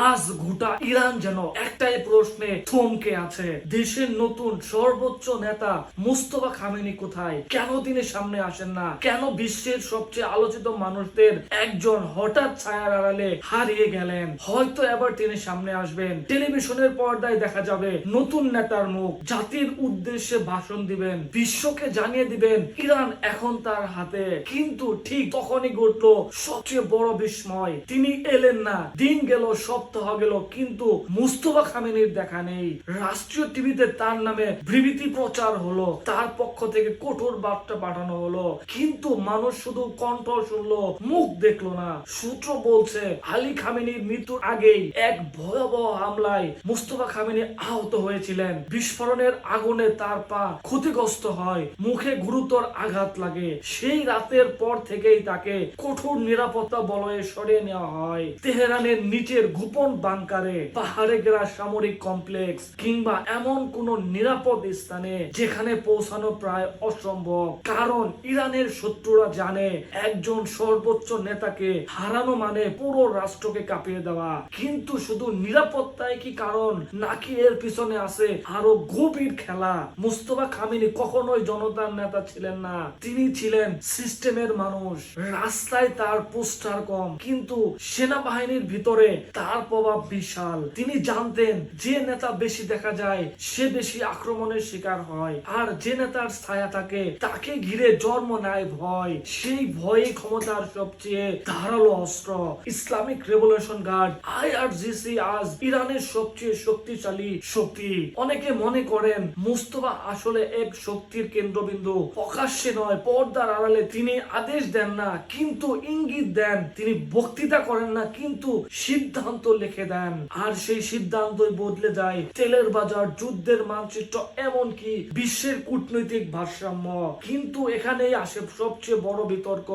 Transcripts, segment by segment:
আজ গোটা ইরান যেন একটাই প্রশ্নে থমকে আছে, দেশের নতুন সর্বোচ্চ নেতা মুস্তফা খামেনি কোথায়? কেন তিনি সামনে আসেন না? কেন বিশ্বের সবচেয়ে আলোচিত মানুষদের একজন হঠাৎ ছায়ার আড়ালে হারিয়ে গেলেন? হয়তো এবার তিনি সামনে আসবেন, টেলিভিশনের পর্দায় দেখা যাবে নতুন নেতার মুখ, জাতির উদ্দেশ্যে ভাষণ দিবেন, বিশ্বকে জানিয়ে দিবেন ইরান এখন তার হাতে। কিন্তু ঠিক তখনই ঘটলো সবচেয়ে বড় বিস্ময়, তিনি এলেন না। দিন গেল, সপ্তাহ গেল, কিন্তু মুস্তফা খামেনির দেখা নেই। রাষ্ট্রীয় টিভিতে তার নামে বিবৃতি প্রচার হলো, তার পক্ষ থেকে কঠোর বার্তা পাঠানো হলো, কিন্তু মানুষ শুধু কণ্ঠ শুনলো, মুখ দেখলো না। সূত্র বলছে আলী খামেনির মৃত্যুর আগেই এক ভয়াবহ হামলায় মুস্তফা খামেনি আহত হয়েছিলেন। বিস্ফোরণের আগুনে তার পা ক্ষতিগ্রস্ত হয়, মুখে গুরুতর আঘাত লাগে। সেই রাতের পর থেকেই তাকে কঠোর নিরাপত্তা বলয়ে সরিয়ে নেওয়া হয়। তেহরানের নিচের গোপন বাংকারে, পাহাড়ে ঘেরা সামরিক কমপ্লেক্স কিংবা এমন কোন নিরাপদ স্থানে যেখানে পৌঁছানো প্রায় অসম্ভব। কারণ ইরানের শত্রুরা জানে একজন সর্বোচ্চ নেতাকে হারানো মানে পুরো রাষ্ট্রকে কাঁপিয়ে দেওয়া। কিন্তু শুধু নিরাপত্তায় কি কারণ, নাকি এর পিছনে আছে আরো গভীর খেলা? মুস্তফা খামেনি কখনোই জনতার নেতা ছিলেন না, তিনি ছিলেন সিস্টেমের মানুষ। রাস্তায় তার পোস্টার কম, কিন্তু সেনাবাহিনীর ভিতরে তার প্রভাব বিশাল। তিনি জানতেন যে নেতা বেশি দেখা যায় সে বেশি আক্রমণের শিকার হয়, আর যে নেতার ছায়া থাকে তাকে ঘিরে জন্ম নেয় ভয়। সেই ভয়ই ক্ষমতার সবচেয়ে ধারালো অস্ত্র। ইসলামিক রেভলিউশন গার্ড IRGC আজ ইরানের সবচেয়ে শক্তিশালী শক্তি। অনেকে মনে করেন মুস্তফা আসলে এক শক্তির কেন্দ্রবিন্দু, প্রকাশ্যে নয়, পর্দার আড়ালে তিনি আদেশ দেন না কিন্তু ইঙ্গিত দেন, তিনি বক্তৃতা করেন না কিন্তু সিদ্ধান্ত লিখে দেন, আর সেই সিদ্ধান্তই বদলে যায় তেলের বাজার, যুদ্ধের মানচিত্র, এমনকি বিশ্বের কূটনৈতিক ভারসাম্য। কিন্তু এখানেই আসে সবচেয়ে বড় বিতর্ক।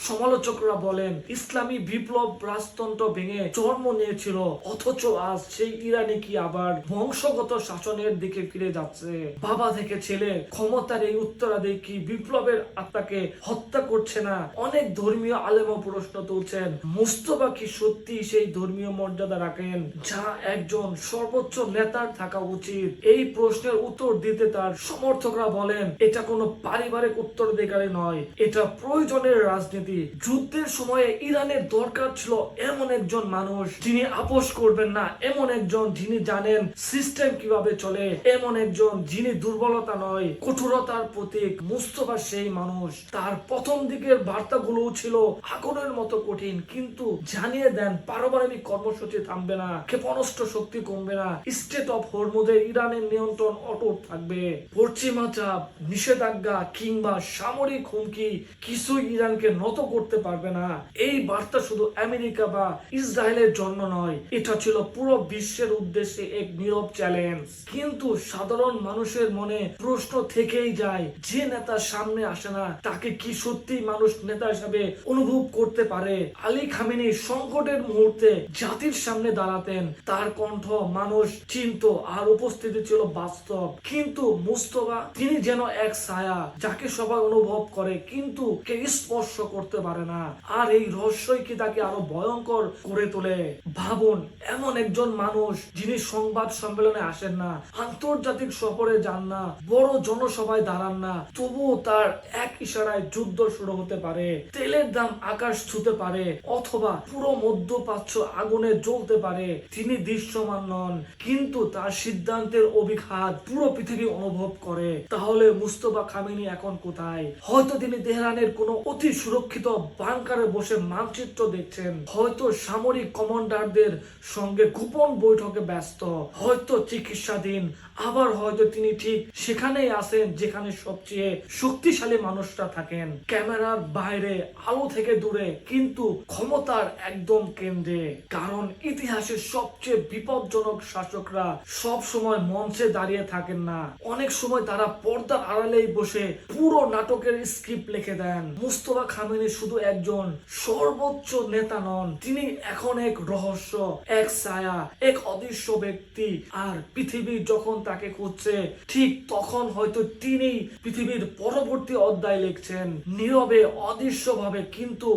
সমালোচকরা বলেন ইসলামী বিপ্লব রাজতন্ত্র ভেঙে জন্ম নিয়েছিল, অথচ আজ সেই ইরানি কি আবার বংশগত শাসনের দিকে ফিরে যাচ্ছে? বাবা থেকে ছেলে ক্ষমতার এই উত্তরাধিকারী কি বিপ্লবের আত্মাকে হত্যা করছে না? অনেক ধর্মীয় আলেমও প্রশ্ন তুলছেন মুস্তফা কি সত্যি সেই ধর্মীয় মর্যাদা রাখেন যা একজন সর্বোচ্চ নেতার থাকা উচিত? এই প্রশ্নের উত্তর দিতে তার সমর্থকরা বলেন এটা কোনো পারিবারিক উত্তরাধিকারী নয়, এটা প্রয়োজনের রাজনীতি। যুদ্ধের সময়ে ইরানের দরকার ছিল এমন একজন মানুষ যিনি আপোষ করবেন না, এমন একজন যিনি জানেন সিস্টেম কিভাবে চলে, এমন একজন যিনি দুর্বলতা নয় কঠোরতার প্রতীক। মুস্তফা সেই মানুষ। তার প্রথম দিকের বার্তাগুলো ছিল আগুনের মতো কঠিন, কিন্তু জানিয়ে দেন পারমাণবিক কর্মসূচি থামবে না, ক্ষেপণাস্ত্র শক্তি কমবে না, স্টেট অফ হরমুজের ইরানের নিয়ন্ত্রণ অটুট থাকবে। পশ্চিমা চাপ, নিষেধাজ্ঞা কিংবা সামরিক হুমকি কিছুই ইরানকে নত করতে পারবে না। এই বার্তা শুধু আমেরিকা বা ইসরায়েলের জন্য নয়, এটা ছিল পুরো বিশ্বের উদ্দেশ্যে এক নীরব চ্যালেঞ্জ। কিন্তু সাধারণ মানুষের মনে প্রশ্ন থেকেই যায়, যে নেতা সামনে আসে না তাকে কি সত্যি মানুষ নেতা হিসেবে অনুভব করতে পারে? আলী খামেনি সংকটের মুহূর্তে জাতির সামনে দাঁড়াতেন, তার কণ্ঠ মানুষ চিনত আর উপস্থিতি ছিল বাস্তব। কিন্তু মুস্তফা তিনি যেন এক ছায়া, যাকে সবাই অনুভব করে কিন্তু কেউ স্পর্শ করতে পারে না। আর এই রহস্যই কি তাকে আরো ভয়ঙ্কর করে তোলে। ভাবুন, এমন একজন মানুষ যিনি সংবাদ সম্মেলনে আসেন না, আন্তর্জাতিক সফরে যান না, বড় জনসভায় দাঁড়ান না, তবুও তার এক ইশারায় যুদ্ধ শুরু হতে পারে, তেলের দাম আকাশ ছুঁতে পারে, অথবা পুরো মধ্যপ্রাচ্য আগুনে জ্বলতে পারে। তিনি দৃশ্যমান নন, কিন্তু তার সিদ্ধান্তের অভিঘাত পুরো পৃথিবী অনুভব করে। তাহলে মুস্তফা খামেনি এখন কোথায়? হয়তো তিনি তেহরানের কোনো অতি সুরক্ষিত বাংকারে বসে মানচিত্র দেখছেন, হয়তো সামরিক কমান্ডারদের সঙ্গে গোপন বৈঠকে ব্যস্ত, হয়তো চিকিৎসাধীন, আবার হয়তো তিনি ঠিক সেখানেই আছেন যেখানে সবচেয়ে শক্তিশালী মানুষরা থাকেন, ক্যামেরার বাইরে, আলো থেকে দূরে, কিন্তু ক্ষমতার একদম কেন্দ্রে। কারণ ইতিহাসের সবচেয়ে বিপজ্জনক শাসকরা সব সময় মঞ্চে দাঁড়িয়ে থাকেন না, অনেক সময় তারা পর্দার আড়ালেই বসে পুরো নাটকের স্ক্রিপ্ট লিখে দেন। মুস্তফা খামেনি শুধু একজন সর্বোচ্চ নেতা নন, তিনি এখন এক রহস্য, এক ছায়া, এক অদৃশ্য ব্যক্তি। আর পৃথিবী যখন তাকে খুঁজছে, ঠিক তখন হয়তো তিনি পৃথিবীর পরবর্তী অধ্যায় লিখছেন, নীরবে, অদৃশ্য ভাবে, কিন্তু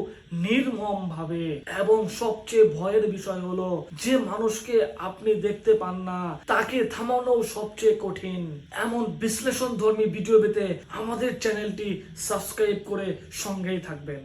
নির্মম ভাবে। এবং সবচেয়ে ভয়ের বিষয় হলো হলো যে মানুষকে আপনি দেখতে পান না তাকে থামানো সবচেয়ে কঠিন। এমন বিশ্লেষণ ধর্মী ভিডিও পেতে আমাদের চ্যানেলটি সাবস্ক্রাইব করে সঙ্গেই থাকবেন।